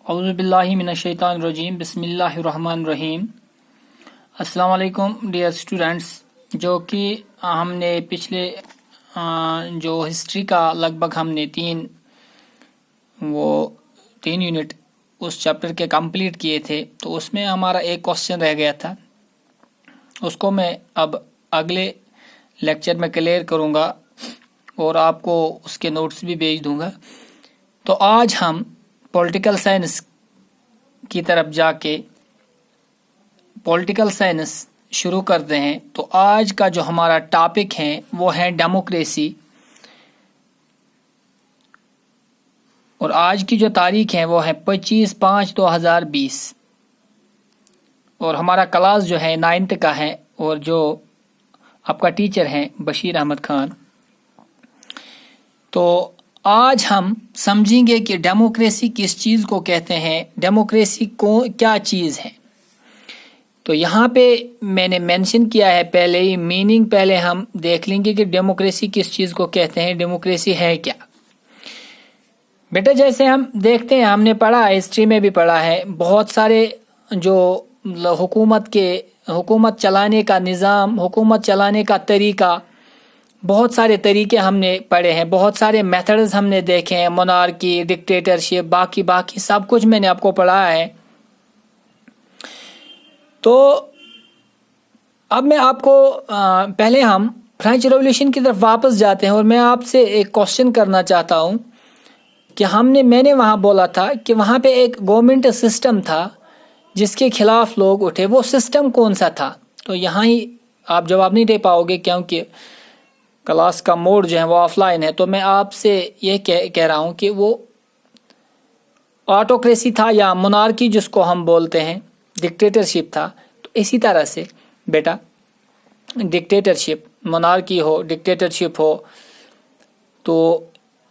اعوذ باللہ من الشیطان الرجیم بسم اللہ الرحمن الرحیم۔ السلام علیکم ڈیئر اسٹوڈنٹس، جو کہ ہم نے پچھلے جو ہسٹری کا لگ بھگ ہم نے تین یونٹ اس چیپٹر کے کمپلیٹ کیے تھے، تو اس میں ہمارا ایک کوسچن رہ گیا تھا، اس کو میں اب اگلے لیکچر میں کلیئر کروں گا اور آپ کو اس کے نوٹس بھی بھیج دوں گا۔ تو آج ہم پولیٹیکل سائنس کی طرف جا کے پولیٹیکل سائنس شروع کرتے ہیں۔ تو آج کا جو ہمارا ٹاپک ہے وہ ہے ڈیموکریسی، اور آج کی جو تاریخ ہے وہ ہے 25/5/2020، اور ہمارا کلاس جو ہے 9th کا ہے، اور جو آپ کا ٹیچر ہے بشیر احمد خان۔ تو آج ہم سمجھیں گے کہ ڈیموکریسی کس چیز کو کہتے ہیں، ڈیموکریسی کو کیا چیز ہے۔ تو یہاں پہ میں نے مینشن کیا ہے پہلے ہی میننگ، پہلے ہم دیکھ لیں گے کہ ڈیموکریسی کس چیز کو کہتے ہیں، ڈیموکریسی ہے کیا۔ بیٹا جیسے ہم دیکھتے ہیں، ہم نے پڑھا ہے، ہسٹری میں بھی پڑھا ہے، بہت سارے جو حکومت چلانے کا نظام، حکومت چلانے کا طریقہ، بہت سارے طریقے ہم نے پڑھے ہیں، بہت سارے میتھڈز ہم نے دیکھے ہیں، مونارکی، ڈکٹیٹرشپ، باقی سب کچھ میں نے آپ کو پڑھایا ہے۔ تو اب میں آپ کو پہلے ہم فرینچ ریولیوشن کی طرف واپس جاتے ہیں، اور میں آپ سے ایک کوسچن کرنا چاہتا ہوں کہ میں نے وہاں بولا تھا کہ وہاں پہ ایک گورنمنٹ سسٹم تھا جس کے خلاف لوگ اٹھے، وہ سسٹم کون سا تھا؟ تو یہاں ہی آپ جواب نہیں دے پاؤ گے کیونکہ کلاس کا موڈ جو ہے وہ آف لائن ہے۔ تو میں آپ سے یہ کہہ رہا ہوں کہ وہ آٹوکریسی تھا یا مونارکی جس کو ہم بولتے ہیں، ڈکٹیٹرشپ تھا۔ تو اسی طرح سے بیٹا ڈکٹیٹرشپ، مونارکی ہو، ڈکٹیٹرشپ ہو، تو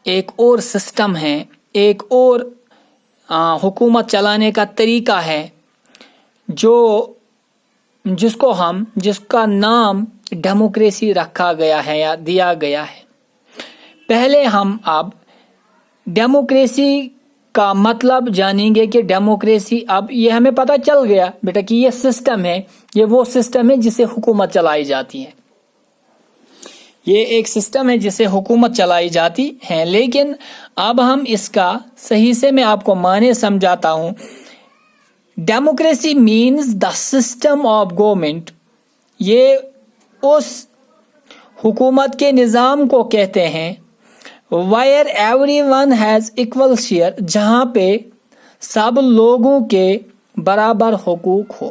ایک اور سسٹم ہے، ایک اور حکومت چلانے کا طریقہ ہے جس کا نام ڈیموکریسی رکھا گیا ہے یا دیا گیا ہے۔ پہلے ہم اب ڈیموکریسی کا مطلب جانیں گے کہ ڈیموکریسی، اب یہ ہمیں پتہ چل گیا بیٹا کہ یہ سسٹم ہے، یہ وہ سسٹم ہے جسے حکومت چلائی جاتی ہے، یہ ایک سسٹم ہے جسے حکومت چلائی جاتی ہے۔ لیکن اب ہم اس کا صحیح سے میں آپ کو معنی سمجھاتا ہوں۔ Democracy means the system of government, یہ اس حکومت کے نظام کو کہتے ہیں where everyone has equal share، جہاں پہ سب لوگوں کے برابر حقوق ہو،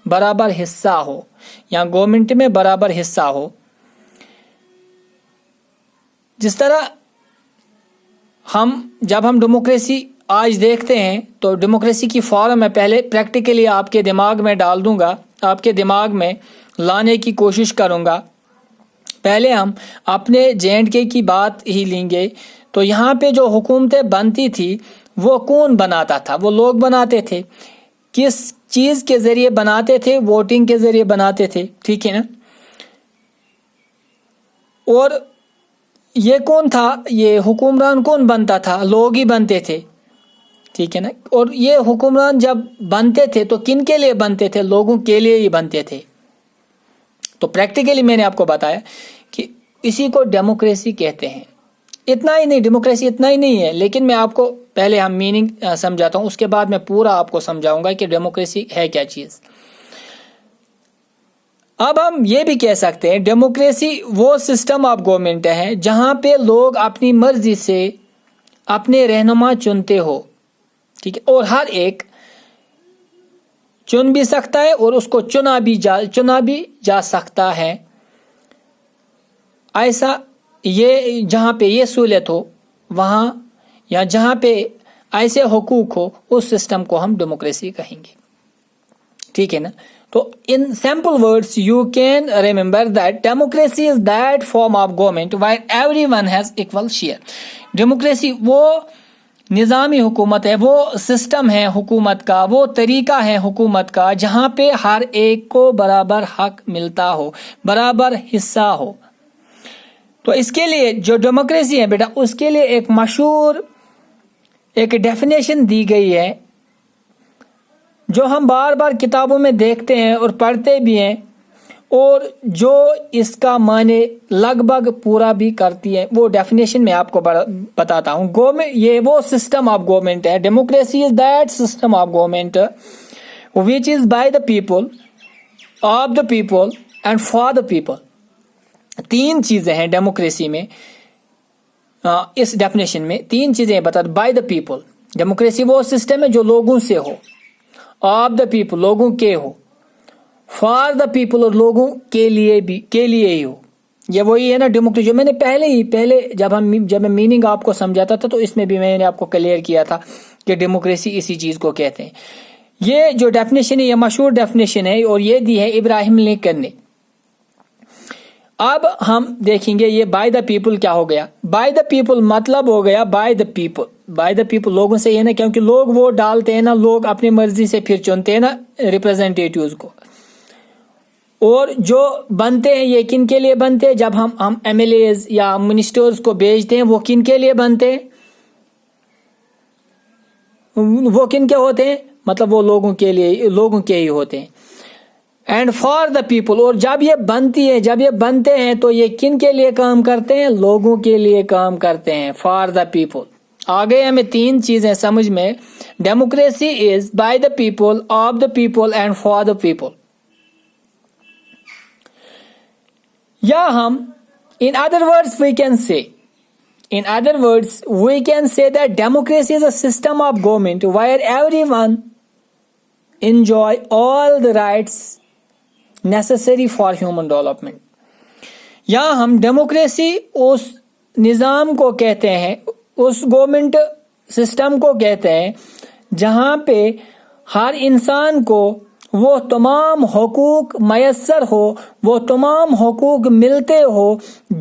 برابر حصہ ہو، یا گورنمنٹ میں برابر حصہ ہو۔ جس طرح جب ہم ڈیموکریسی آج دیکھتے ہیں، تو ڈیموکریسی کی فارم میں پہلے پریکٹیکلی آپ کے دماغ میں ڈال دوں گا، آپ کے دماغ میں لانے کی کوشش کروں گا۔ پہلے ہم اپنے JNK کی بات ہی لیں گے۔ تو یہاں پہ جو حکومتیں بنتی تھی وہ کون بناتا تھا؟ وہ لوگ بناتے تھے۔ کس چیز کے ذریعے بناتے تھے؟ ووٹنگ کے ذریعے بناتے تھے، ٹھیک ہے نا؟ اور یہ کون تھا؟ یہ حکمران کون بنتا تھا؟ لوگ ہی بنتے تھے، ٹھیک ہے نا؟ اور یہ حکمران جب بنتے تھے تو کن کے لیے بنتے تھے؟ لوگوں کے لیے ہی بنتے تھے۔ تو پریکٹیکلی میں نے آپ کو بتایا کہ اسی کو ڈیموکریسی کہتے ہیں۔ اتنا ہی نہیں، ڈیموکریسی اتنا ہی نہیں ہے، لیکن میں آپ کو پہلے ہم میننگ سمجھاتا ہوں، اس کے بعد میں پورا آپ کو سمجھاؤں گا کہ ڈیموکریسی ہے کیا چیز۔ اب ہم یہ بھی کہہ سکتے ہیں ڈیموکریسی وہ سسٹم آف گورنمنٹ ہے جہاں پہ لوگ اپنی مرضی سے اپنے رہنما چنتے ہو، ٹھیک ہے، اور ہر ایک چن بھی سکتا ہے اور اس کو چنا بھی جا سکتا ہے۔ ایسا یہ جہاں پہ یہ سہولت ہو وہاں، یا جہاں پہ ایسے حقوق ہو، اس سسٹم کو ہم ڈیموکریسی کہیں گے، ٹھیک ہے نا؟ تو in simple words you can remember that democracy is that form of government where everyone has equal share۔ Democracy وہ نظامی حکومت ہے، وہ سسٹم ہے حکومت کا، وہ طریقہ ہے حکومت کا جہاں پہ ہر ایک کو برابر حق ملتا ہو، برابر حصہ ہو۔ تو اس کے لیے جو ڈیموکریسی ہے بیٹا، اس کے لیے ایک مشہور ایک ڈیفینیشن دی گئی ہے جو ہم بار بار کتابوں میں دیکھتے ہیں اور پڑھتے بھی ہیں اور جو اس کا معنی لگ بھگ پورا بھی کرتی ہے، وہ ڈیفینیشن میں آپ کو بتاتا ہوں. گورنمنٹ یہ وہ سسٹم آف گورنمنٹ ہے. Democracy is that system of government which is by the people, of the people and for the people. 3 چیزیں ہیں ڈیموکریسی میں. اس ڈیفینیشن میں 3 چیزیں بتا. بائی دا پیپل، ڈیموکریسی وہ سسٹم ہے جو لوگوں سے ہو. آف دا پیپل، لوگوں کے ہو. فار دا پیپل، اور لوگوں کے لیے ہی ہو. یہ وہی ہے نا ڈیموکریسی جو میں نے پہلے جب میں میننگ آپ کو سمجھاتا تھا تو اس میں بھی میں نے آپ کو کلیئر کیا تھا کہ ڈیموکریسی اسی چیز کو کہتے ہیں. یہ جو ڈیفینیشن ہے یہ مشہور ڈیفینیشن ہے اور یہ دی ہے ابراہیم لنکن نے. اب ہم دیکھیں گے یہ بائی دا پیپل کیا ہو گیا. بائی دا پیپل مطلب ہو گیا by the people. By the people لوگوں سے، یہ نا کیونکہ لوگ ووٹ ڈالتے ہیں نا، لوگ اپنی مرضی سے پھر چنتے ہیں نا ریپرزینٹیٹیوز کو. اور جو بنتے ہیں یہ کن کے لیے بنتے ہیں؟ جب ہم ایم ایل ایز یا منسٹرز کو بھیجتے ہیں وہ کن کے لیے بنتے ہیں؟ وہ کن کے ہوتے ہیں؟ مطلب وہ لوگوں کے لیے، لوگوں کے ہی ہوتے ہیں. اینڈ فار دا پیپل، اور جب یہ بنتے ہیں تو یہ کن کے لیے کام کرتے ہیں؟ لوگوں کے لیے کام کرتے ہیں. For the people. آگے ہمیں 3 چیزیں سمجھ میں. Democracy is by the people, of the people and for the people. یا ہم in other words we can say that democracy is a system of government where everyone enjoy all the rights necessary for human development. یا ہم democracy اس نظام کو کہتے ہیں، اس government system کو کہتے ہیں جہاں پہ ہر انسان کو وہ تمام حقوق میسر ہو، وہ تمام حقوق ملتے ہو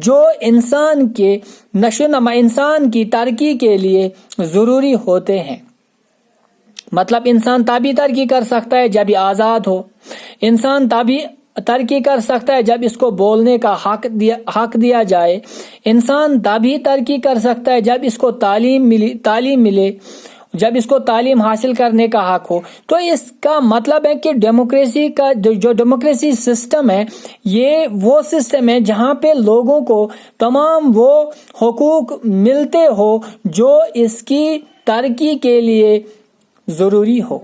جو انسان کے نشوونما، انسان کی ترقی کے لیے ضروری ہوتے ہیں. مطلب انسان تبھی ترقی کر سکتا ہے جب یہ آزاد ہو. انسان تبھی ترقی کر سکتا ہے جب اس کو بولنے کا حق دیا جائے. انسان تبھی ترقی کر سکتا ہے جب اس کو تعلیم ملے، جب اس کو تعلیم حاصل کرنے کا حق ہو. تو اس کا مطلب ہے کہ ڈیموکریسی کا جو ڈیموکریسی سسٹم ہے یہ وہ سسٹم ہے جہاں پہ لوگوں کو تمام وہ حقوق ملتے ہو جو اس کی ترقی کے لیے ضروری ہو.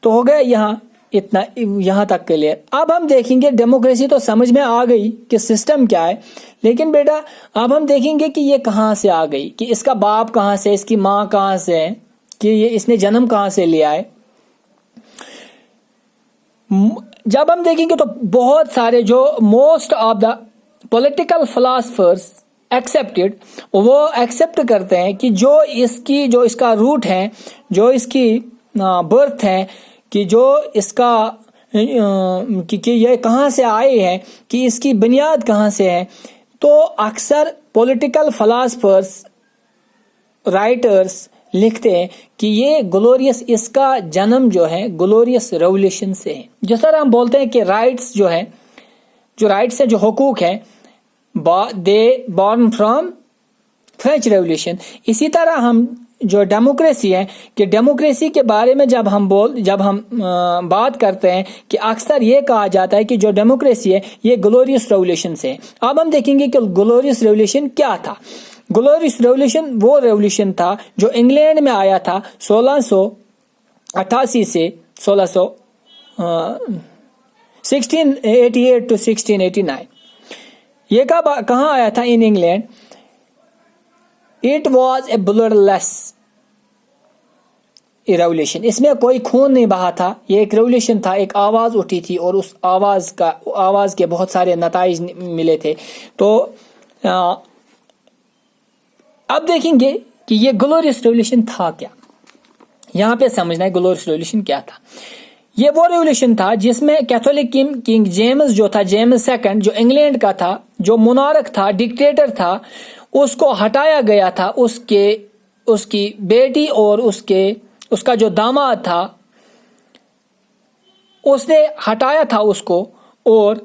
تو ہو گیا یہاں تک کلیئر. اب ہم دیکھیں گے ڈیموکریسی تو سمجھ میں آ گئی کہ سسٹم کیا ہے، لیکن بیٹا اب ہم دیکھیں گے کہ یہ کہاں سے آ گئی، کہ اس کا باپ کہاں سے، اس کی ماں کہاں سے ہے، کہ یہ اس نے جنم کہاں سے لیا ہے. جب ہم دیکھیں گے تو بہت سارے جو most of the political philosophers accepted, وہ ایکسیپٹ کرتے ہیں کہ جو اس کا روٹ ہے، جو اس کی برتھ ہے، کہ جو اس کا کہ یہ کہاں سے آئے ہیں، کہ اس کی بنیاد کہاں سے ہے. تو اکثر پولیٹیکل فلاسفرز، رائٹرز لکھتے ہیں کہ یہ گلوریس، اس کا جنم جو ہے گلوریس ریولیوشن سے ہے. جس طرح ہم بولتے ہیں کہ رائٹس جو رائٹس ہیں، جو حقوق ہیں، دے بورن فرام فرینچ ریولیوشن. اسی طرح ہم جو ڈیموکریسی ہے، کہ ڈیموکریسی کے بارے میں جب ہم بات کرتے ہیں کہ اکثر یہ کہا جاتا ہے کہ جو ڈیموکریسی ہے یہ گلوریس ریولیوشن سے ہے. اب ہم دیکھیں گے کہ گلوریس ریولیوشن کیا تھا. گلوریس ریولیوشن وہ ریولیوشن تھا جو انگلینڈ میں آیا تھا 1688 سے 1688 to 1689. یہ کہاں آیا تھا؟ In England. It was a bloodless revolution. اس میں کوئی خون نہیں بہا تھا. یہ ایک ریولیوشن تھا، ایک آواز اٹھی تھی اور اس آواز کے بہت سارے نتائج ملے تھے. تو اب دیکھیں گے کہ یہ گلوریس ریولیوشن تھا کیا. یہاں پہ سمجھنا ہے گلوریس ریولیوشن کیا تھا. یہ وہ ریولیوشن تھا جس میں کیتھولک کنگ جیمز جو تھا، جیمز سیکنڈ، جو انگلینڈ کا تھا، جو مونارک تھا، ڈکٹیٹر تھا، اس کو ہٹایا گیا تھا. اس کی بیٹی اور اس کا جو داماد تھا اس نے ہٹایا تھا اس کو. اور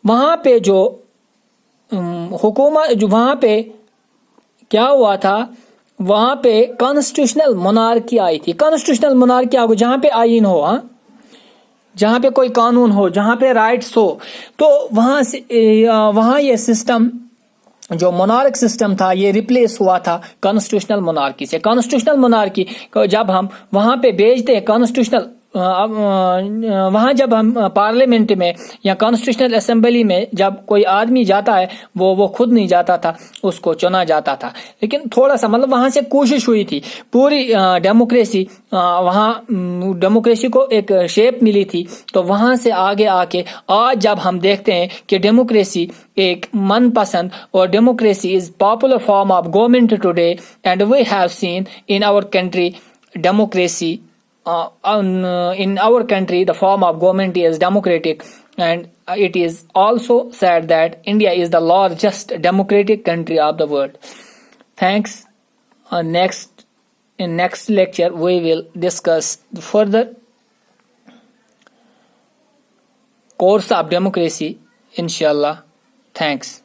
وہاں پہ جو حکومت، جو وہاں پہ کیا ہوا تھا وہاں پہ کانسٹیٹیوشنل monarchy آئی تھی. کانسٹیٹیوشنل monarchy آگو جہاں پہ آئین ہو, ہاں جہاں پہ کوئی قانون ہو, جہاں پہ رائٹس ہو, تو وہاں یہ سسٹم جو monarch سسٹم تھا یہ ریپلیس ہوا تھا کانسٹیٹیوشنل monarchy سے. کانسٹیٹیوشنل monarchy کو جب ہم وہاں پہ بھیجتے ہیں کانسٹیٹیوشنل وہاں جب ہم پارلیمنٹ میں یا کانسٹیٹیوشنل اسمبلی میں جب کوئی آدمی جاتا ہے وہ خود نہیں جاتا تھا, اس کو چنا جاتا تھا. لیکن تھوڑا سا مطلب وہاں سے کوشش ہوئی تھی پوری ڈیموکریسی, وہاں ڈیموکریسی کو ایک شیپ ملی تھی. تو وہاں سے آگے آ کے آج جب ہم دیکھتے ہیں کہ ڈیموکریسی ایک من پسند اور democracy is popular form of government today, and we have seen in our country democracy. In our country the form of government is democratic, and it is also said that India is the largest democratic country of the world. Thanks. In next lecture we will discuss further course of democracy, inshallah. Thanks.